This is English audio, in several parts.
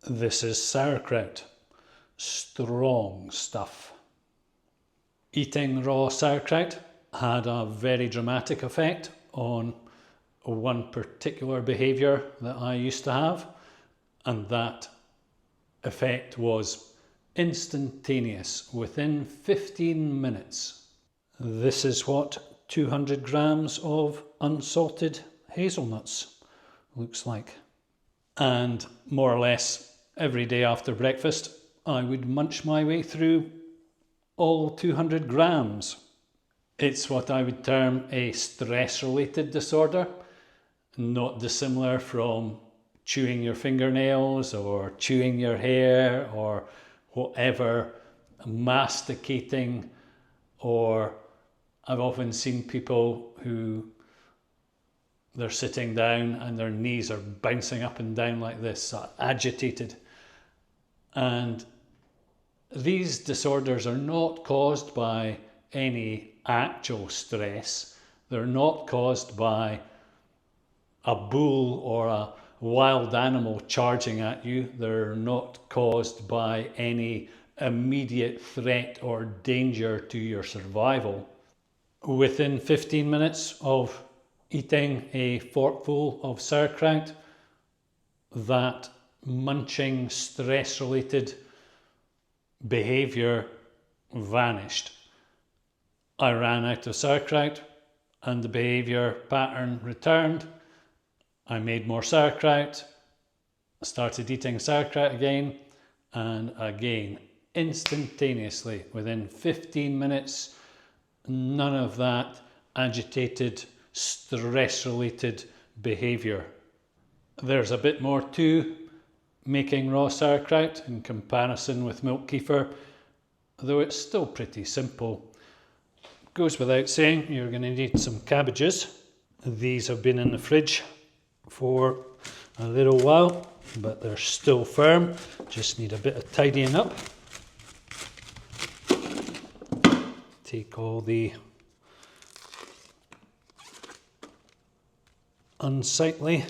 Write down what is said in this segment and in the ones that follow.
This is sauerkraut. Strong stuff. Eating raw sauerkraut had a very dramatic effect on one particular behaviour that I used to have, and that effect was instantaneous within 15 minutes. This is what 200 grams of unsalted hazelnuts looks like. And more or less every day after breakfast, I would munch my way through all 200 grams. It's what I would term a stress-related disorder, not dissimilar from chewing your fingernails or chewing your hair or whatever, masticating, or I've often seen people who they're sitting down and their knees are bouncing up and down like this, agitated. And these disorders are not caused by any actual stress. They're not caused by a bull or a wild animal charging at you. They're not caused by any immediate threat or danger to your survival. Within 15 minutes of eating a forkful of sauerkraut, that munching stress-related behaviour vanished. I ran out of sauerkraut and the behaviour pattern returned. I made more sauerkraut, started eating sauerkraut again, and again, instantaneously, within 15 minutes, none of that agitated, stress-related behaviour. There's a bit more to making raw sauerkraut in comparison with milk kefir, though it's still pretty simple. Goes without saying, you're going to need some cabbages. These have been in the fridge for a little while, but they're still firm. Just need a bit of tidying up. Take all the unsightly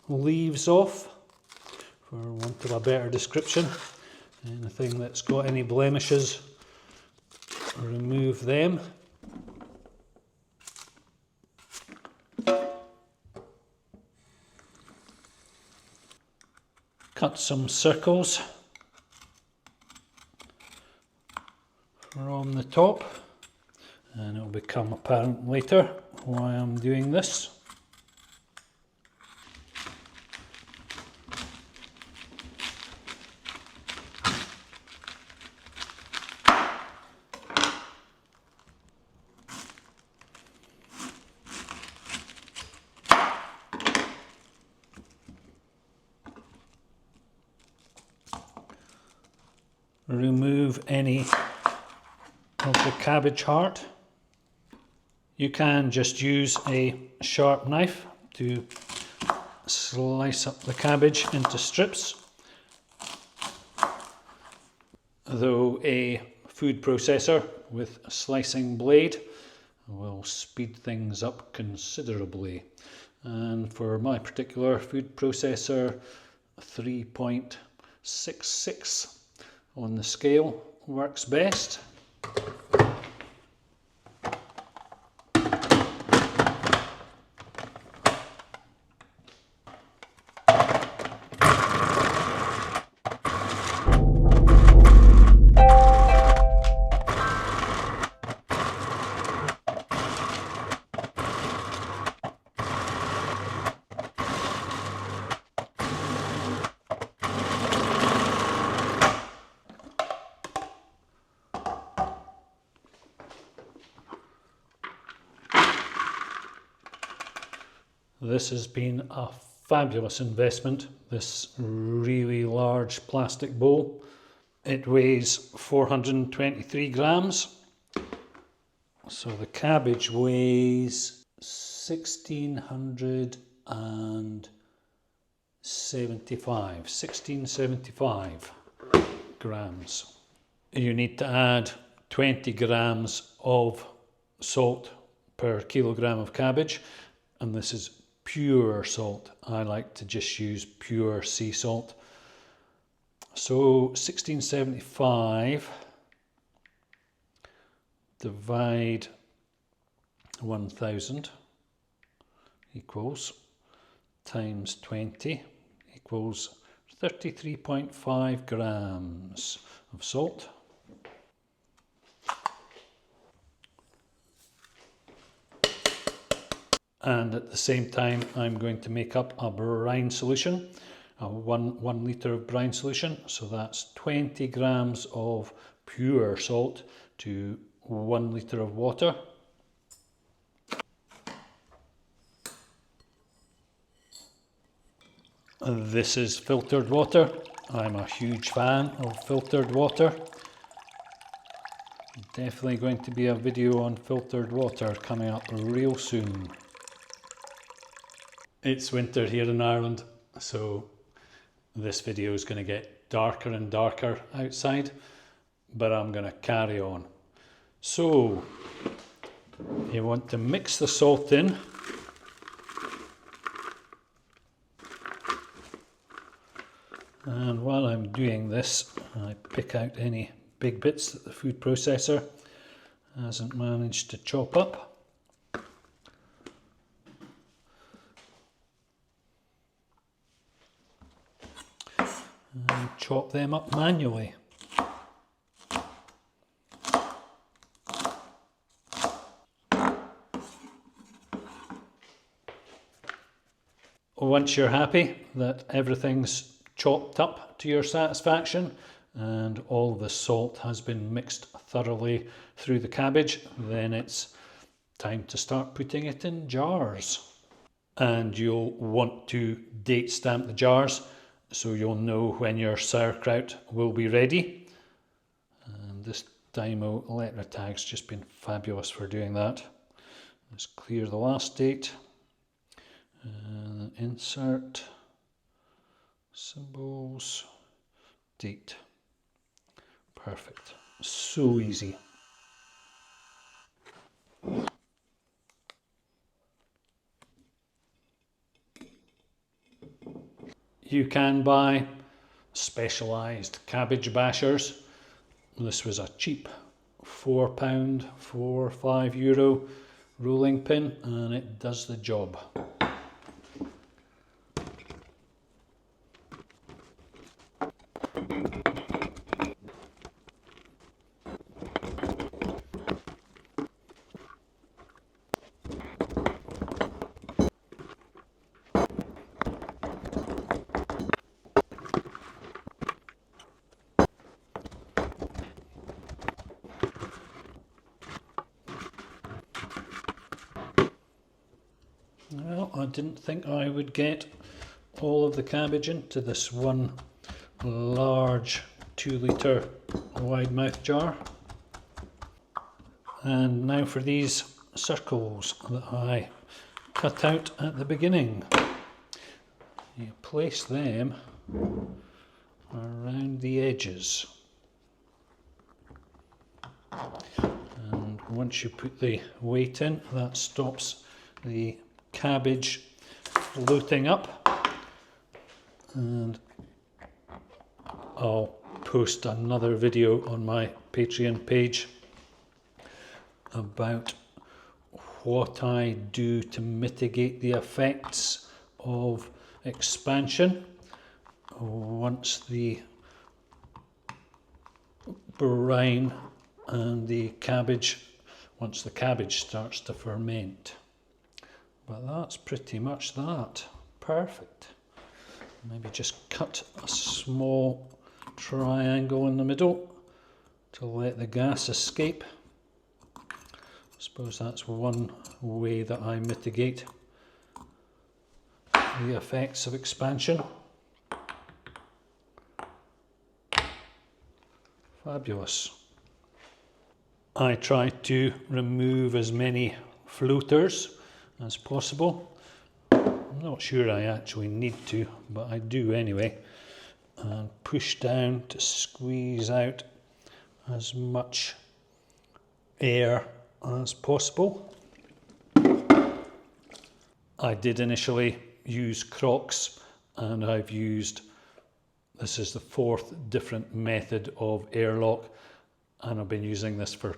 leaves off, for want of a better description. Anything that's got any blemishes, remove them. Cut some circles from the top, and it will become apparent later why I'm doing this. Remove any of the cabbage heart. You can just use a sharp knife to slice up the cabbage into strips, though a food processor with a slicing blade will speed things up considerably. And for my particular food processor, 3.66 on the scale works best. This has been a fabulous investment, this really large plastic bowl. It weighs 423 grams. So the cabbage weighs 1675 grams. You need to add 20 grams of salt per kilogram of cabbage, and this is pure salt. I like to just use pure sea salt. So 1675 divide 1000 equals times 20 equals 33.5 grams of salt. And at the same time, I'm going to make up a brine solution, a one litre of brine solution. So that's 20 grams of pure salt to 1 litre of water. This is filtered water. I'm a huge fan of filtered water. Definitely going to be a video on filtered water coming up real soon. It's winter here in Ireland, so this video is going to get darker and darker outside, but I'm going to carry on. So you want to mix the salt in. And while I'm doing this, I pick out any big bits that the food processor hasn't managed to chop up. And chop them up manually. Once you're happy that everything's chopped up to your satisfaction and all the salt has been mixed thoroughly through the cabbage, then it's time to start putting it in jars. And you'll want to date stamp the jars so you'll know when your sauerkraut will be ready. And this Dymo letter tag's just been fabulous for doing that. Let's clear the last date. Insert, symbols, date. Perfect. So easy. You can buy specialised cabbage bashers. This was a cheap £4, €5 rolling pin, and it does the job. Well, I didn't think I would get all of the cabbage into this one large 2 litre wide mouth jar. And now for these circles that I cut out at the beginning. You place them around the edges. And once you put the weight in, that stops the cabbage floating up. And I'll post another video on my Patreon page about what I do to mitigate the effects of expansion once the brine and the cabbage, once the cabbage starts to ferment. But that's pretty much that. Perfect. Maybe just cut a small triangle in the middle to let the gas escape. I suppose that's one way that I mitigate the effects of expansion. Fabulous. I try to remove as many floaters as possible. I'm not sure I actually need to, but I do anyway. And push down to squeeze out as much air as possible. I did initially use Crocs, and I've used This is the 4th different method of airlock, and I've been using this for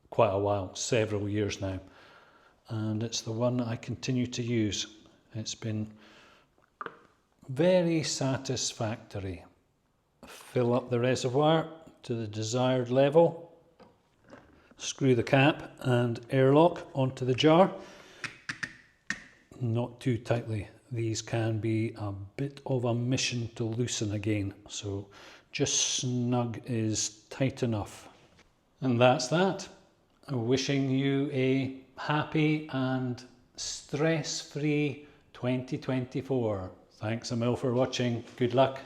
quite a while, several years now. And it's the one I continue to use. It's been very satisfactory. Fill up the reservoir to the desired level, screw the cap and airlock onto the jar. Not too tightly. These can be a bit of a mission to loosen again, so just snug is tight enough. And that's that. Wishing you a happy and stress-free 2024. Thanks a mil for watching. Good luck.